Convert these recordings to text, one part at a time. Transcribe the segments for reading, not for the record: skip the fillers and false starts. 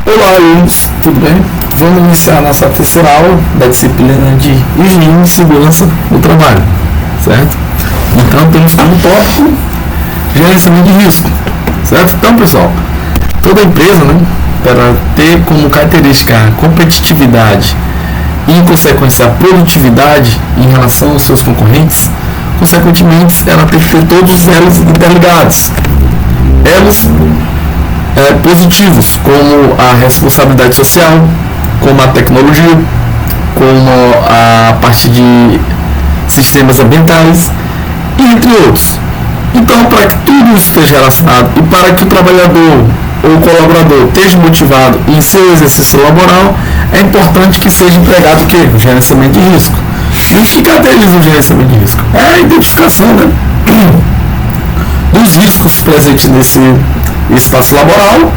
Olá, alunos, tudo bem? Vamos iniciar a nossa terceira aula da disciplina de higiene e segurança do trabalho, certo? Então, temos como tópico gerenciamento de risco, certo? Então, pessoal, toda empresa, para ter como característica a competitividade e, em consequência, a produtividade em relação aos seus concorrentes, consequentemente, ela tem que ter todos os elos interligados. Elos positivos, como a responsabilidade social, como a tecnologia, como a parte de sistemas ambientais, entre outros. Então, para que tudo isso esteja relacionado e para que o trabalhador ou o colaborador esteja motivado em seu exercício laboral, é importante que seja empregado o quê? O gerenciamento de risco. E o que caracteriza o gerenciamento de risco? É a identificação, dos riscos presentes nesse espaço laboral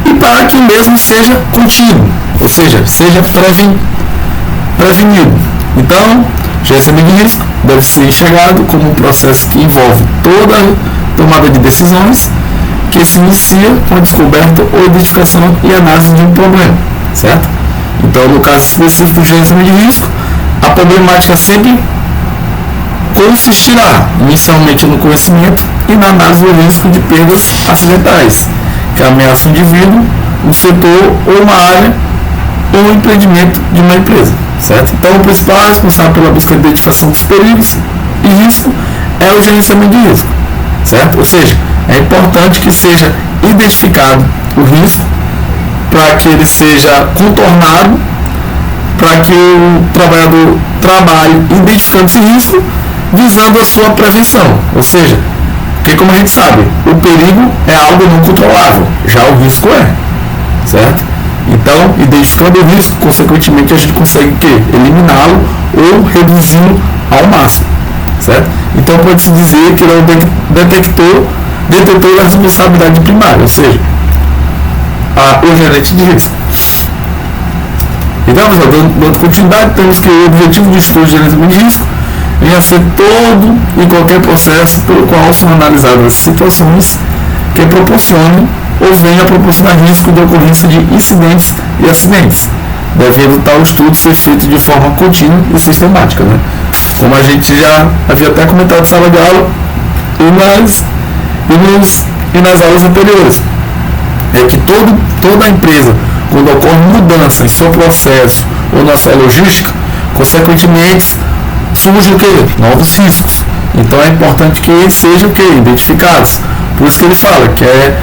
e para que o mesmo seja contínuo, ou seja, seja prevenido. Então, gerenciamento de risco deve ser enxergado como um processo que envolve toda a tomada de decisões que se inicia com a descoberta ou identificação e análise de um problema, certo? Então, no caso específico do gerenciamento de risco, a problemática sempre consistirá inicialmente no conhecimento e na análise do risco de perdas acidentais, que ameaça o indivíduo, um setor ou uma área ou um empreendimento de uma empresa, certo? Então, o principal responsável pela busca de identificação dos perigos e risco é o gerenciamento de risco, certo? Ou seja, é importante que seja identificado o risco para que ele seja contornado, para que o trabalhador trabalhe identificando esse risco, visando a sua prevenção, ou seja, porque como a gente sabe, o perigo é algo não controlável, já o risco é, certo? Então, identificando o risco, consequentemente a gente consegue eliminá-lo ou reduzi-lo ao máximo, certo? Então pode-se dizer que ele é o detetor da responsabilidade primária, ou seja, o gerente de risco. Então, pessoal, dando continuidade, temos que o objetivo do estudo de gerenciamento de risco venha a ser todo e qualquer processo pelo qual são analisadas situações que proporcionem ou venham a proporcionar risco de ocorrência de incidentes e acidentes, devendo tal estudo ser feito de forma contínua e sistemática, Como a gente já havia até comentado na sala de aula e nas aulas anteriores, é que toda empresa, quando ocorre mudança em seu processo ou na sua logística, consequentemente surgem novos riscos. Então é importante que eles sejam identificados. Por isso que eles falam que é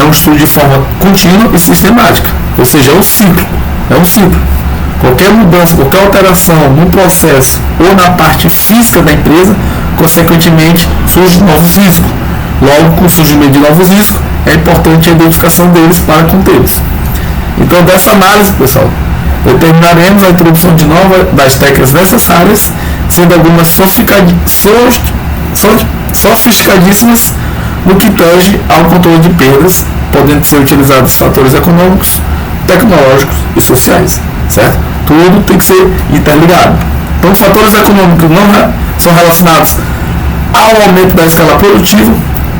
um estudo de forma contínua e sistemática. Ou seja, é um ciclo. Qualquer mudança, qualquer alteração no processo ou na parte física da empresa, consequentemente surgem novos riscos. Logo, com o surgimento de novos riscos, é importante a identificação deles para contê-los. Então, dessa análise, pessoal, determinaremos a introdução de novas das técnicas necessárias, sendo algumas sofisticadíssimas no que tange ao controle de perdas, podendo ser utilizados fatores econômicos, tecnológicos e sociais, certo? Tudo tem que ser interligado. Então, os fatores econômicos não são relacionados ao aumento da escala produtiva,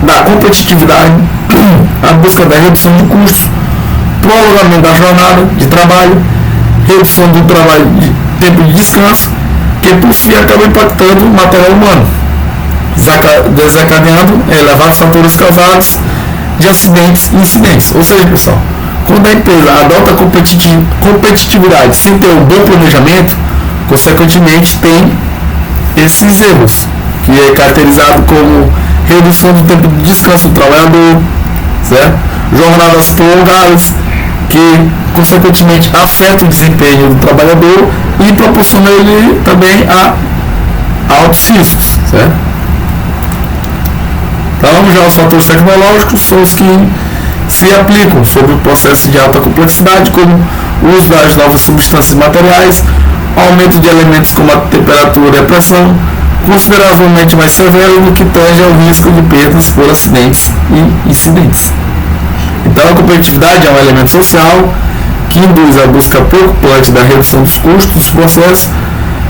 da competitividade, a busca da redução de custos, prolongamento da jornada de trabalho, redução do trabalho de tempo de descanso, que por fim acaba impactando o material humano, desencadeando elevados fatores causados de acidentes e incidentes. Ou seja, pessoal, quando a empresa adota competitividade sem ter um bom planejamento, consequentemente tem esses erros, que é caracterizado como redução do tempo de descanso do trabalhador, certo? Jornadas prolongadas, que consequentemente afeta o desempenho do trabalhador e proporciona ele também a altos riscos, certo? Então, já os fatores tecnológicos são os que se aplicam sobre o processo de alta complexidade, como o uso das novas substâncias materiais, aumento de elementos como a temperatura e a pressão, consideravelmente mais severo no que tange ao risco de perdas por acidentes e incidentes. Então, a competitividade é um elemento social que induz a busca preocupante da redução dos custos dos processos,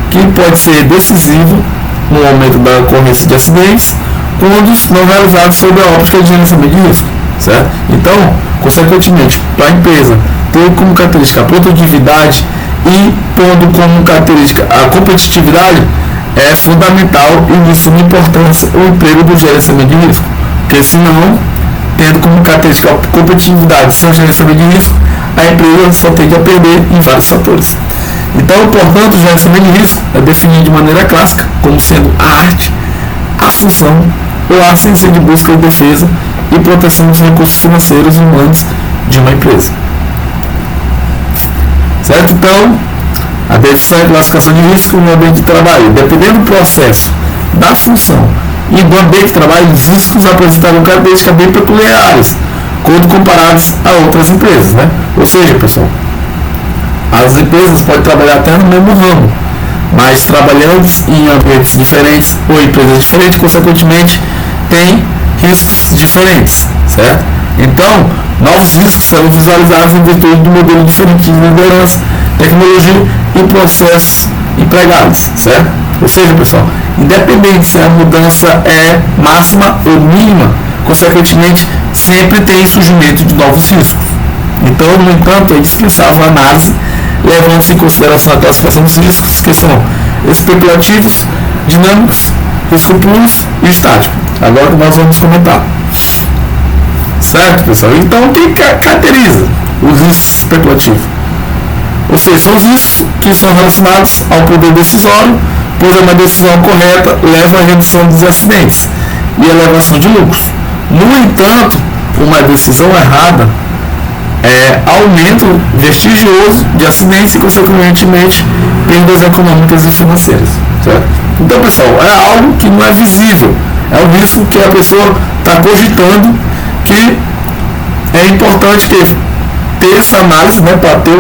que pode ser decisivo no aumento da ocorrência de acidentes, quando não realizados sob a óptica de gerenciamento de risco, certo? Então, consequentemente, para a empresa ter como característica a produtividade e pondo como característica a competitividade, é fundamental e de suma importância o emprego do gerenciamento de risco, porque senão, tendo como característica a competitividade sem gerenciamento de risco, a empresa só tende a perder em vários fatores. Então, portanto, o gerenciamento de risco é definido de maneira clássica como sendo a arte, a função ou a ciência de busca e defesa e proteção dos recursos financeiros e humanos de uma empresa. Certo? Então, a definição e classificação de risco no ambiente de trabalho. Dependendo do processo, da função e do ambiente de trabalho, os riscos apresentaram características bem peculiares quando comparados a outras empresas. Né? Ou seja, pessoal, as empresas podem trabalhar até no mesmo ramo, mas trabalhando em ambientes diferentes ou empresas diferentes, consequentemente, têm riscos diferentes, certo? Então, novos riscos serão visualizados em virtude do modelo diferente de liderança, tecnologia e processos empregados, certo? Ou seja, pessoal, independente se a mudança é máxima ou mínima, consequentemente, sempre tem surgimento de novos riscos. Então, no entanto, é indispensável a análise, levando-se em consideração a classificação dos riscos, que são especulativos, dinâmicos, risco puros e estático. Agora nós vamos comentar. Certo, pessoal? Então, o que caracteriza os riscos especulativos? Ou seja, são os riscos que são relacionados ao poder decisório, pois uma decisão correta leva à redução dos acidentes e elevação de lucros. No entanto, uma decisão errada aumento vestigioso de acidentes e, consequentemente, perdas econômicas e financeiras. Certo? Então, pessoal, é algo que não é visível. É um risco que a pessoa está cogitando, que é importante ter essa análise, né, para ter,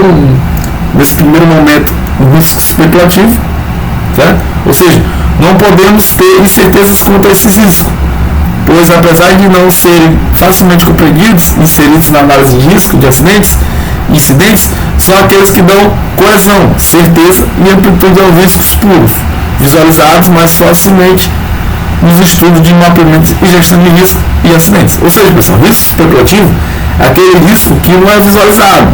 nesse primeiro momento, um risco especulativo. Certo? Ou seja, não podemos ter incertezas quanto a esses riscos, pois apesar de não serem facilmente compreendidos e inseridos na análise de risco de acidentes, incidentes, são aqueles que dão coesão, certeza e amplitude aos riscos puros, visualizados mais facilmente nos estudos de mapeamento e gestão de risco e acidentes. Ou seja, pessoal, risco especulativo é aquele risco que não é visualizado,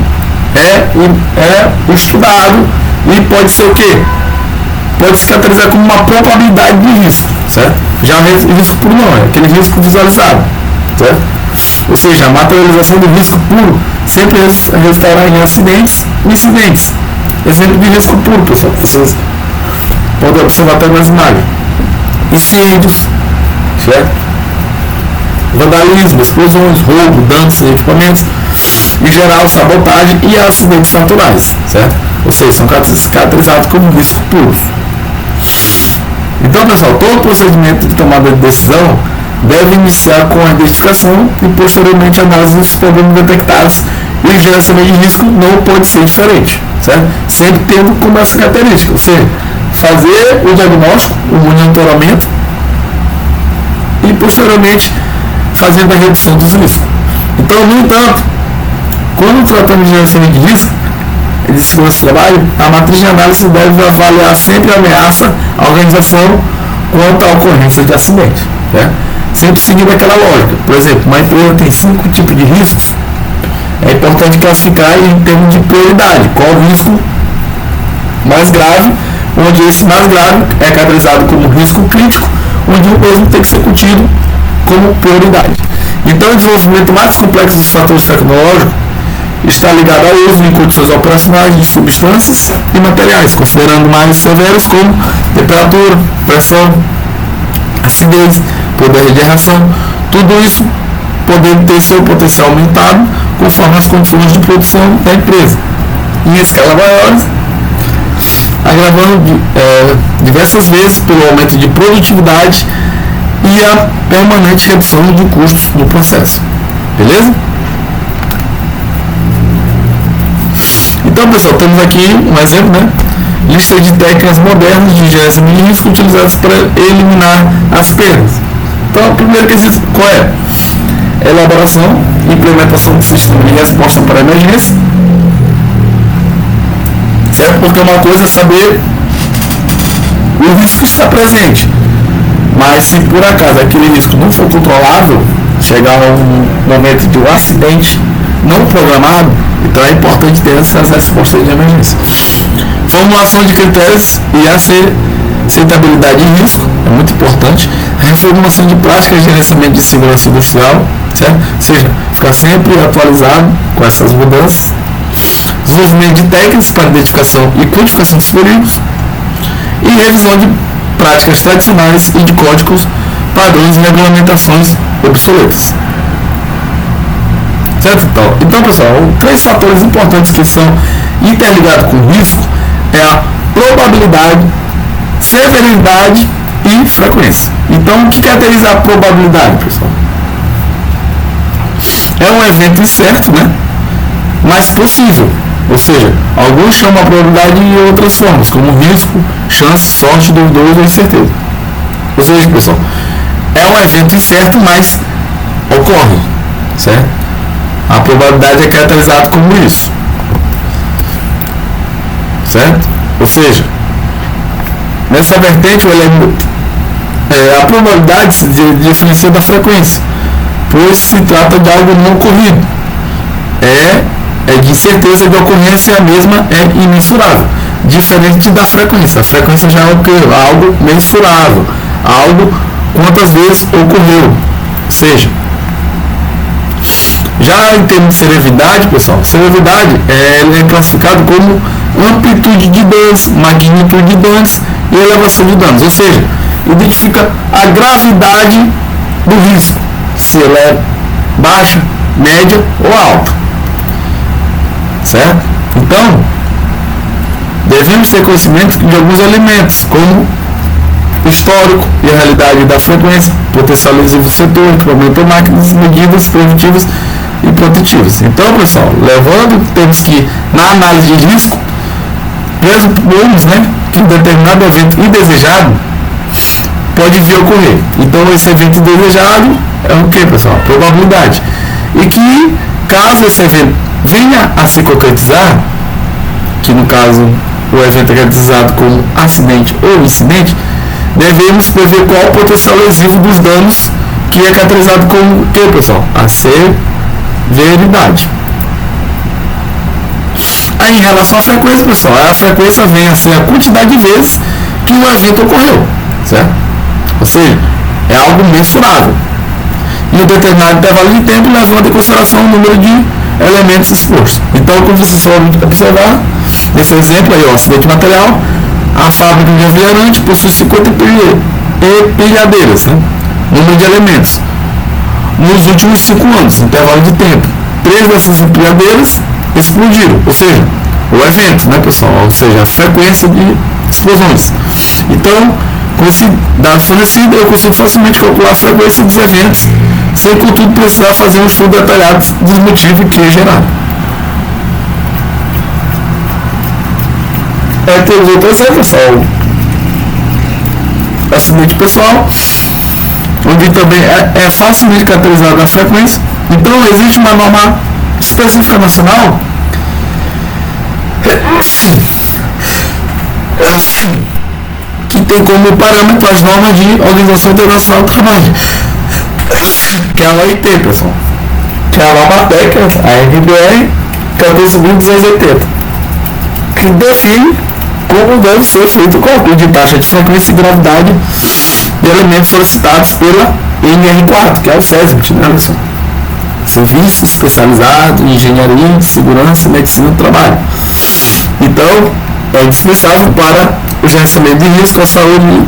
é estudado e pode ser o quê? Pode se caracterizar como uma probabilidade de risco, certo? Já o risco puro não, é aquele risco visualizado, certo? Ou seja, a materialização do risco puro sempre resultará em acidentes e incidentes. Exemplo de risco puro, pessoal, vocês podem observar até nas imagens. Incêndios, certo? Vandalismo, explosões, roubo, danos em equipamentos, em geral, sabotagem e acidentes naturais, certo? Ou seja, são caracterizados como risco puro. Então, pessoal, todo procedimento de tomada de decisão deve iniciar com a identificação e posteriormente a análise dos problemas detectados, e o gerenciamento de risco não pode ser diferente, certo? Sempre tendo como essa característica, ou seja, fazer o diagnóstico, o monitoramento e posteriormente fazendo a redução dos riscos. Então, no entanto, quando tratamos de gerenciamento de risco de segurança do trabalho, a matriz de análise deve avaliar sempre a ameaça à organização quanto à ocorrência de acidente, né? Sempre seguindo aquela lógica. Por exemplo, uma empresa tem 5 tipos de riscos, é importante classificar em termos de prioridade, qual o risco mais grave, onde esse mais grave é caracterizado como risco crítico, onde o mesmo tem que ser discutido como prioridade. Então, o desenvolvimento mais complexo dos fatores tecnológicos está ligado ao uso em condições operacionais de substâncias e materiais, considerando mais severos como temperatura, pressão, acidez, poder de reação, tudo isso podendo ter seu potencial aumentado conforme as condições de produção da empresa. Em escala maior, agravando diversas vezes pelo aumento de produtividade e a permanente redução de custos do processo. Beleza? Então, pessoal, temos aqui um exemplo, né? Lista de técnicas modernas de gerenciamento de risco utilizadas para eliminar as perdas. Então, o primeiro quesito qual é? Elaboração e implementação do sistema de resposta para emergência. Certo? Porque uma coisa é saber o risco que está presente, mas se por acaso aquele risco não for controlável, chegar a um momento de um acidente não programado, Então é importante ter essas respostas de emergência. Formulação de critérios e aceitabilidade de risco, é muito importante. Reformulação de práticas de gerenciamento de segurança industrial, certo? Ou seja, ficar sempre atualizado com essas mudanças. Desenvolvimento de técnicas para identificação e quantificação dos perigos. E revisão de práticas tradicionais e de códigos, padrões e regulamentações obsoletas. Certo? Então, pessoal, três fatores importantes que são interligados com o risco é a probabilidade, severidade e frequência. Então, o que caracteriza a probabilidade, pessoal? É um evento incerto, né? Mas possível. Ou seja, alguns chamam a probabilidade de outras formas, como risco, chance, sorte, duvidoso ou incerteza. Ou seja, pessoal, é um evento incerto, mas ocorre, certo? A probabilidade é caracterizada como isso, certo? Ou seja, nessa vertente, a probabilidade se diferencia da frequência, pois se trata de algo não ocorrido. É de certeza de ocorrência, a mesma é imensurável, diferente da frequência. A frequência já é algo mensurável, algo quantas vezes ocorreu. Ou seja, já em termos de severidade, pessoal, severidade é classificado como amplitude de danos, magnitude de danos e elevação de danos. Ou seja, identifica a gravidade do risco, se ela é baixa, média ou alta. Certo? Então, devemos ter conhecimento de alguns elementos, como histórico e a realidade da frequência, potencial lesivo do setor, equipamento ou máquinas, medidas preventivas e protetivas. Então, pessoal, temos que, na análise de risco, pressupomos, né, que um determinado evento indesejado pode vir a ocorrer. Então, esse evento indesejado é o que, pessoal? Probabilidade. E que, caso esse evento venha a se concretizar, que no caso o evento é caracterizado como acidente ou incidente, devemos prever qual o potencial lesivo dos danos, que é caracterizado como o que, pessoal? A severidade. Aí, em relação à frequência, pessoal, a frequência vem a ser a quantidade de vezes que o evento ocorreu, certo? Ou seja, é algo mensurável. Em um determinado intervalo de tempo, levando em consideração o número de elementos expostos. Então, como vocês podem observar, nesse exemplo aí, o acidente material, a fábrica de refrigerante possui 50 empilhadeiras, né? Número de elementos. Nos últimos 5 anos, intervalo de tempo, 3 dessas empilhadeiras explodiram, ou seja, o evento, né, pessoal? Ou seja, a frequência de explosões. Então, com esse dado fornecido, eu consigo facilmente calcular a frequência dos eventos, sem, contudo, precisar fazer um estudo detalhado dos motivos que geraram. Temos outro exemplo, pessoal. Acidente pessoal, onde também é facilmente caracterizada a frequência. Então, existe uma norma específica nacional que tem como parâmetro as normas de Organização Internacional do Trabalho, que é a OIT, pessoal, que é a norma técnica, a NBR 14.280, que define como deve ser feito o cálculo de taxa de frequência e gravidade de elementos solicitados pela NR4, que é o SESMIT, né, pessoal? Serviço especializado em engenharia, segurança e medicina do trabalho. Então, é indispensável para o gerenciamento de risco à saúde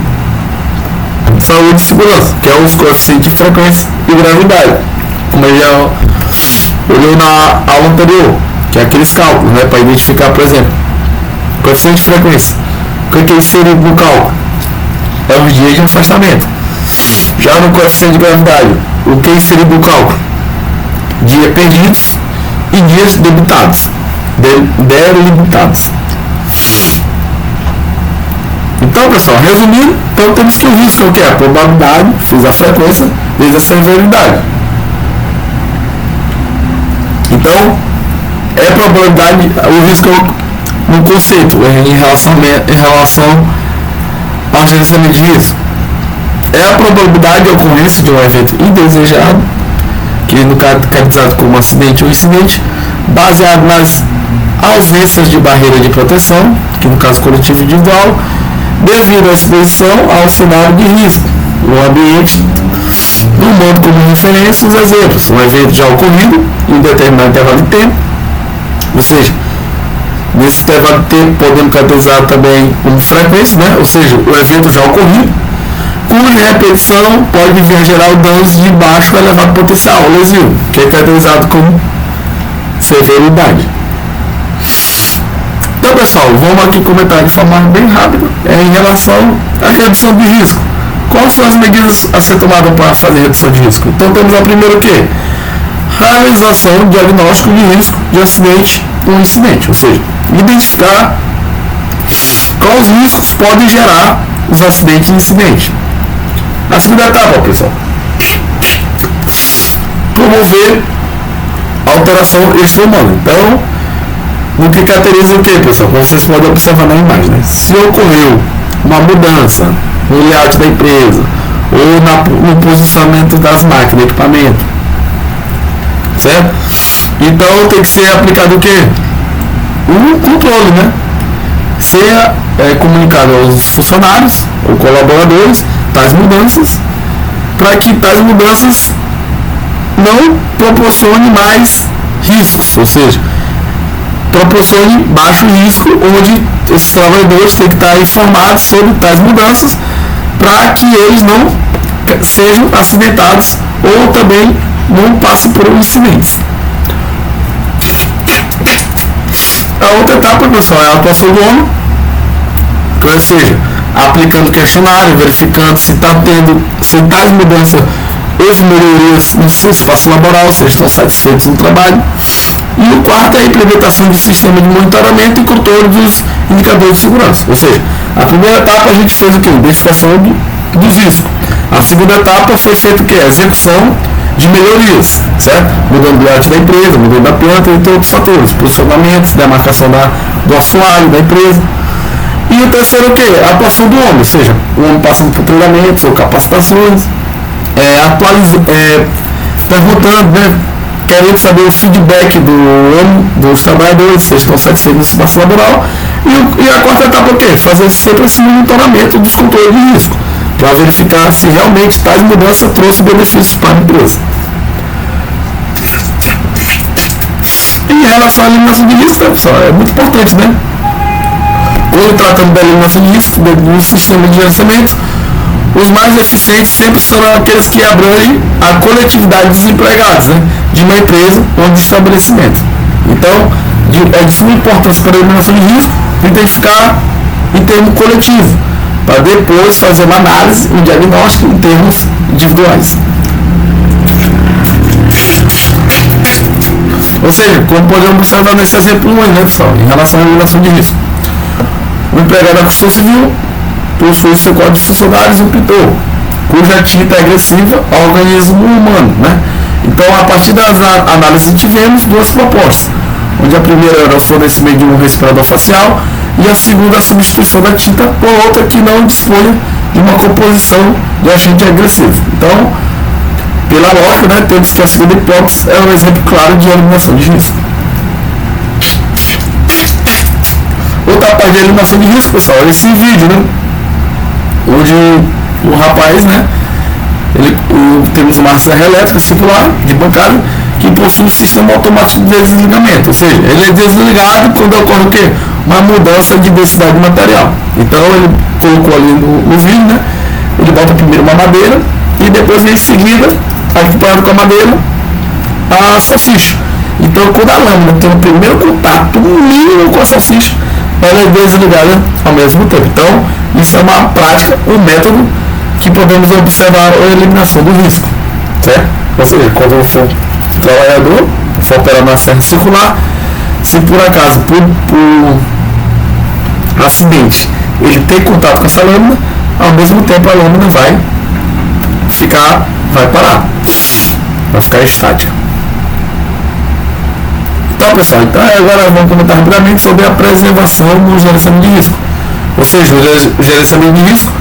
e segurança, que é os coeficientes de frequência e gravidade, como eu já olhou na aula anterior, que é aqueles cálculos, né, para identificar, por exemplo, coeficiente de frequência. O que é inserido no cálculo? É os dias de afastamento. Já no coeficiente de gravidade, o que é inserido no cálculo? Dias perdidos e dias debitados. Delimitados. Então, pessoal, resumindo, então temos que o risco é o que? A probabilidade, fiz a frequência, vezes a severidade. Então, é a probabilidade, o risco no conceito, em relação ao gerenciamento de risco. É a probabilidade de ocorrência de um evento indesejado, que no caso caracterizado como acidente ou incidente, baseado nas ausências de barreira de proteção, que no caso coletivo e individual, devido à exposição ao cenário de risco, o ambiente do modo como referência os exemplos, um evento já ocorrido em um determinado intervalo de tempo, ou seja, nesse intervalo de tempo podemos caracterizar também como frequência, né? Ou seja, o evento já ocorrido, cuja repetição pode vir a gerar danos de baixo ou elevado potencial lesivo, que é caracterizado como severidade. Então, pessoal, vamos aqui comentar de forma bem rápida em relação à redução de risco. Quais são as medidas a ser tomadas para fazer redução de risco? Então, temos a primeira o quê? Realização diagnóstico de risco de acidente ou incidente, ou seja, identificar quais riscos podem gerar os acidentes e incidentes. A segunda etapa, pessoal, promover alteração extra-humana. Então, o que caracteriza o que, pessoal? Como vocês podem observar na imagem, né? Se ocorreu uma mudança no layout da empresa ou no posicionamento das máquinas, equipamento, certo? Então tem que ser aplicado o que? Um controle, né? Ser comunicado aos funcionários ou colaboradores tais mudanças, para que tais mudanças não proporcione mais riscos, ou seja, proporcione baixo risco, onde esses trabalhadores têm que estar informados sobre tais mudanças para que eles não sejam acidentados ou também não passem por incidentes. A outra etapa, pessoal, é a atuação do homem, ou seja, aplicando questionário, verificando se está tendo, se tais mudanças ou melhorias no seu espaço laboral, se estão satisfeitos no trabalho. E o quarto é a implementação de sistema de monitoramento e controle dos indicadores de segurança. Ou seja, a primeira etapa a gente fez o que? Identificação dos riscos. A segunda etapa foi feita o que? A execução de melhorias, certo? Mudando o layout da empresa, mudando da planta, entre outros fatores, posicionamentos, demarcação do assoalho da empresa. E o terceiro o que? A atuação do homem, ou seja, o homem passando por treinamentos ou capacitações, perguntando, né? Querendo saber o feedback dos trabalhadores, se eles estão satisfeitos no espaço laboral. E a quarta etapa é o quê? Fazer sempre esse monitoramento dos controles de risco, para verificar se realmente tais mudanças trouxe benefícios para a empresa. E em relação à eliminação de risco, pessoal, é muito importante, né? Quando tratando da eliminação de risco do sistema de gerenciamento, os mais eficientes sempre serão aqueles que abrangem a coletividade dos empregados, né, de uma empresa ou de estabelecimento. Então, é de suma importância para a eliminação de risco identificar em termo coletivo, para depois fazer uma análise, um diagnóstico em termos individuais. Ou seja, como podemos observar nesse exemplo, né, pessoal, em relação à eliminação de risco. O empregado da construção civil possui seu quadro de funcionários um pintor, cuja tinta é agressiva ao organismo humano, né? Então, a partir das análises, tivemos duas propostas, onde a primeira era o fornecimento de um respirador facial e a segunda a substituição da tinta por outra que não dispunha de uma composição de agente agressivo. Então, pela lógica, né, temos que a segunda hipótese é um exemplo claro de eliminação de risco. Outra parte de eliminação de risco, pessoal, é esse vídeo, né? Onde o rapaz, né, temos uma serra elétrica circular de bancada que possui um sistema automático de desligamento, ou seja, ele é desligado quando ocorre o quê? Uma mudança de densidade de material. Então ele colocou ali no vídeo, né, ele bota primeiro uma madeira e depois em seguida, acompanhado com a madeira, a salsicha. Então quando a lâmina tem o primeiro contato mínimo com a salsicha, ela é desligada ao mesmo tempo. Então, isso é uma prática, um método que podemos observar a eliminação do risco, certo? Ou seja, quando for um trabalhador for operar na serra circular, se por acaso, por acidente, ele tem contato com essa lâmina, ao mesmo tempo a lâmina vai parar, vai ficar estática. Então, pessoal, agora vamos comentar rapidamente sobre a preservação no gerenciamento de risco. Ou seja, o gerenciamento de risco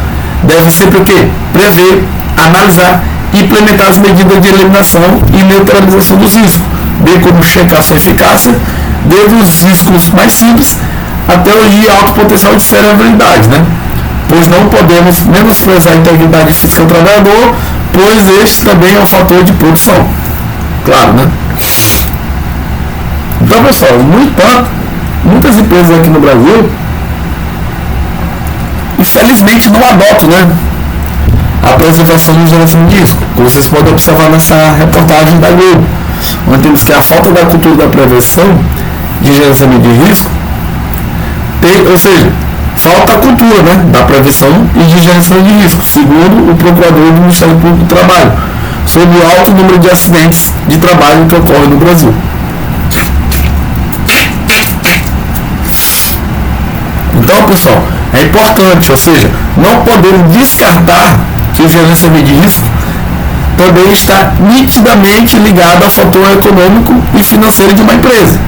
deve sempre o quê? Prever, analisar e implementar as medidas de eliminação e neutralização dos riscos, bem como checar sua eficácia, desde os riscos mais simples até os de alto potencial de vulnerabilidade, né? Pois não podemos menosprezar a integridade do seu trabalhador, pois este também é um fator de produção. Claro, né? Então, pessoal, no entanto, muitas empresas aqui no Brasil, infelizmente, não adotam, né, a preservação do gerenciamento de risco, como vocês podem observar nessa reportagem da Globo, onde temos que a falta da cultura da prevenção de gerenciamento de risco, ou seja, falta a cultura, né, da prevenção e de gerenciamento de risco, segundo o procurador do Ministério Público do Trabalho, sobre o alto número de acidentes de trabalho que ocorrem no Brasil. Então, pessoal, é importante, ou seja, não podemos descartar que o gerenciamento de risco também está nitidamente ligado ao fator econômico e financeiro de uma empresa,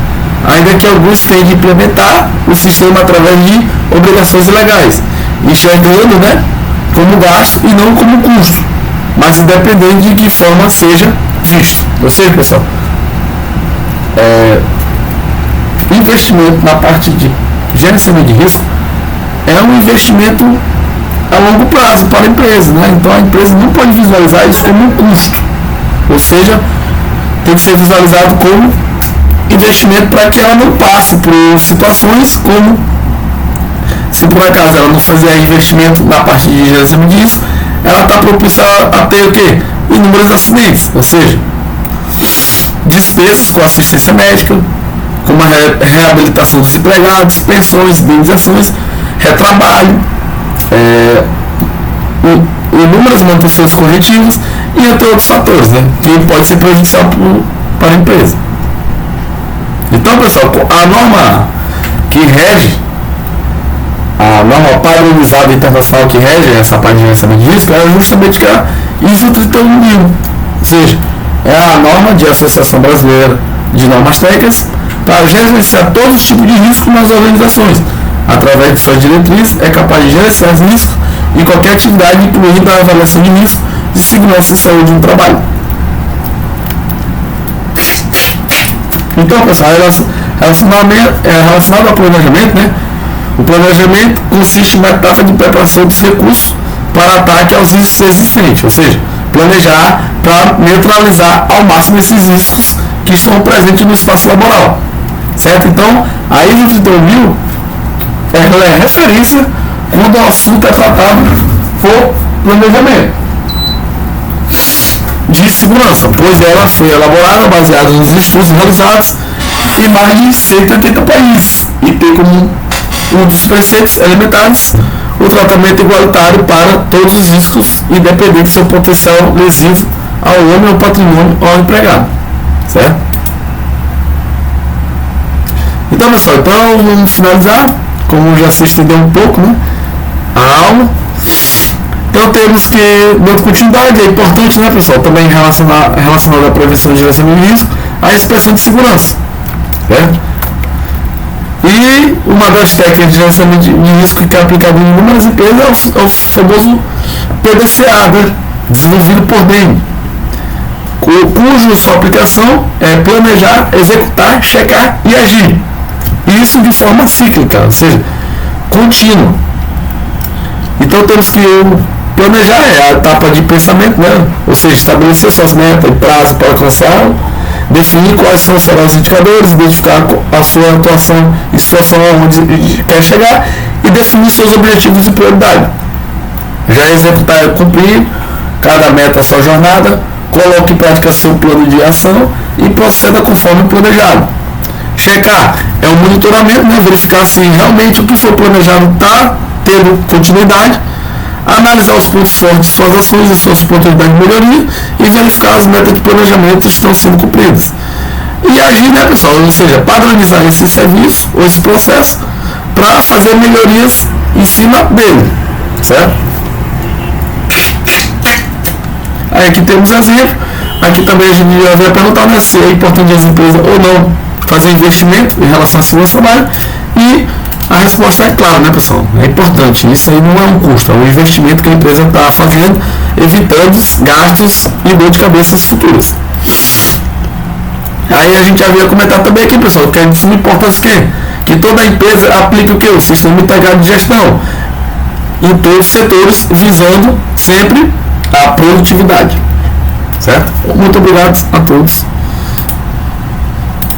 ainda que alguns tenham de implementar o sistema através de obrigações legais, enxergando, né, como gasto e não como custo, mas independente de que forma seja visto. Ou seja, pessoal, investimento na parte de gerenciamento de risco é um investimento a longo prazo para a empresa, né? Então a empresa não pode visualizar isso como um custo, ou seja, tem que ser visualizado como investimento para que ela não passe por situações como, se por acaso ela não fizer investimento na parte de gerenciamento de risco, ela está propícia a ter o quê? Inúmeros acidentes, ou seja, despesas com assistência médica, como a reabilitação dos empregados, pensões, indenizações, retrabalho, inúmeras manutenções corretivas e entre outros fatores, né, que pode ser prejudicial para a empresa. Então, pessoal, a norma que rege, a norma padronizada internacional que rege essa parte de gerenciamento de risco é justamente a ISO 31000, ou seja, é a norma de Associação Brasileira de Normas Técnicas para gerenciar todos os tipos de risco nas organizações. Através de suas diretrizes, é capaz de gerenciar os riscos em qualquer atividade, incluindo a avaliação de risco de segurança e saúde no trabalho. Então, pessoal, relacionado ao planejamento, né? O planejamento consiste na etapa de preparação dos recursos para ataque aos riscos existentes, ou seja, planejar para neutralizar ao máximo esses riscos que estão presentes no espaço laboral, certo? Então, a ISO 31000 ela é referência quando o assunto é tratado por planejamento de segurança, pois ela foi elaborada baseada nos estudos realizados em mais de 180 países e tem como um dos preceitos elementares o tratamento igualitário para todos os riscos, independente do seu potencial lesivo ao homem, ao patrimônio ou ao empregado, certo? Então, pessoal, vamos finalizar, como já se estudou um pouco, né, a aula. Então temos que, dando continuidade, é importante, né, pessoal, também relacionado à prevenção de gerenciamento de risco, a inspeção de segurança, certo? E uma das técnicas de gerenciamento de risco que é aplicada em inúmeras empresas é o famoso PDCA, né, desenvolvido por DEM, cuja sua aplicação é planejar, executar, checar e agir. Isso de forma cíclica, ou seja, contínua. Então temos que planejar a etapa de pensamento, né? Ou seja, estabelecer suas metas e prazo para alcançar, definir quais serão os indicadores, identificar a sua atuação e situação onde quer chegar e definir seus objetivos e prioridade. Já executar e cumprir cada meta a sua jornada, coloque em prática seu plano de ação e proceda conforme planejado. Checar é um monitoramento, né? Verificar se realmente o que foi planejado está tendo continuidade, analisar os pontos fortes de suas ações e suas oportunidades de melhoria e verificar as metas de planejamento estão sendo cumpridas. E agir, né, pessoal? Ou seja, padronizar esse serviço ou esse processo para fazer melhorias em cima dele, certo? Aí aqui temos exemplo. Aqui também a gente já vai perguntar, né, se é importante as empresas ou não fazer investimento em relação à segurança do trabalho, e a resposta é clara, né, pessoal? É importante. Isso aí não é um custo, é um investimento que a empresa está fazendo, evitando gastos e dor de cabeça futuras. Aí a gente havia comentado também aqui, pessoal, que é de suma importância que toda empresa aplique o que? O sistema integrado de gestão em todos os setores, visando sempre a produtividade. Certo? Muito obrigado a todos.